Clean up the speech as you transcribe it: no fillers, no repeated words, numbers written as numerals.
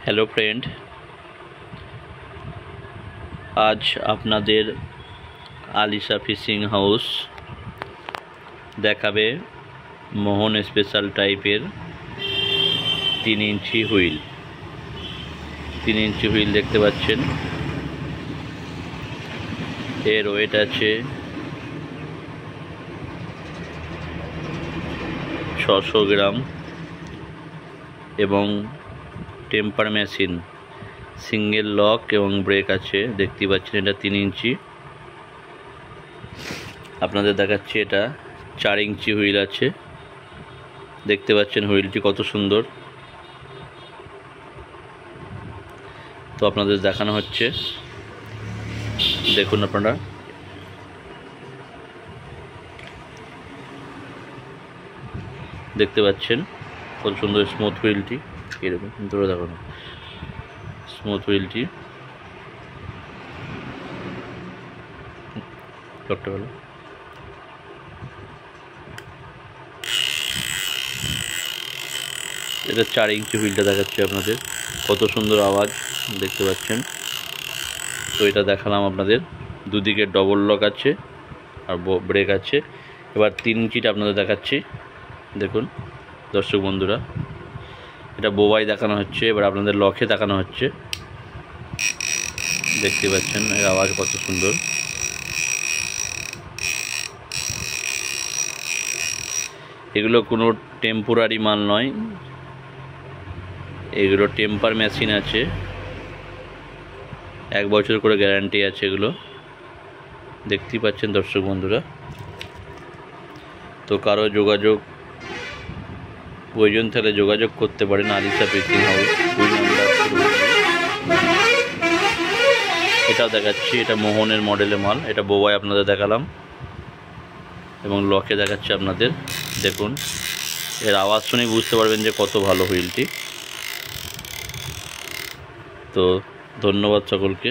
Hello friend, আজ আপনাদের Alisha fishing house দেখাবে মোহন স্পেশাল টাইপের 3 ইঞ্চি হুইল। 3 ইঞ্চি হুইল দেখতে পাচ্ছেন। এর ওয়েট আছে 600 গ্রাম এবং টেম্পার মেশিন, সিঙ্গেল লক এবং ব্রেক আছে। দেখতে পাচ্ছেন এটা 3 ইঞ্চি। আপনাদের দেখাচ্ছি এটা 4 ইঞ্চি হুইল আছে। দেখতে পাচ্ছেন হুইলটি কত সুন্দর। তো আপনাদের দেখানো হচ্ছে, দেখুন আপনারা। দেখতে পাচ্ছেন কত সুন্দর স্মুথ হুইলটি। এরকম ধরে দেখানো স্মুথ হুইলটি। এটা 4 ইঞ্চি হুইলটা দেখাচ্ছে আপনাদের, কত সুন্দর আওয়াজ দেখতে পাচ্ছেন। তো এটা দেখালাম আপনাদের। দুদিকে ডবল লক আছে আর ব্রেক আছে। এবার 3 ইঞ্চিটা আপনাদের দেখাচ্ছি। দেখুন দর্শক বন্ধুরা, এটা বোবাই দেখানো হচ্ছে, এবার আপনাদের লকে দেখানো হচ্ছে। দেখতে পাচ্ছেন এর আওয়াজ কত সুন্দর। এগুলো কোনো টেম্পোরারি মাল নয়, এগুলো টেম্পার মেশিন আছে, 1 বছর করে গ্যারান্টি আছে এগুলো। দেখতেই পাচ্ছেন দর্শক বন্ধুরা। তো কারো যোগাযোগ প্রয়োজন থাকলে যোগাযোগ করতে পারেন আলিশা ফিশিং হাউস। এটাও দেখাচ্ছি, এটা মোহনের মডেলের মাল। এটা বোবাই আপনাদের দেখালাম এবং লকে দেখাচ্ছি আপনাদের। দেখুন এর আওয়াজ শুনেই বুঝতে পারবেন যে কত ভালো হুইলটি। তো ধন্যবাদ সকলকে।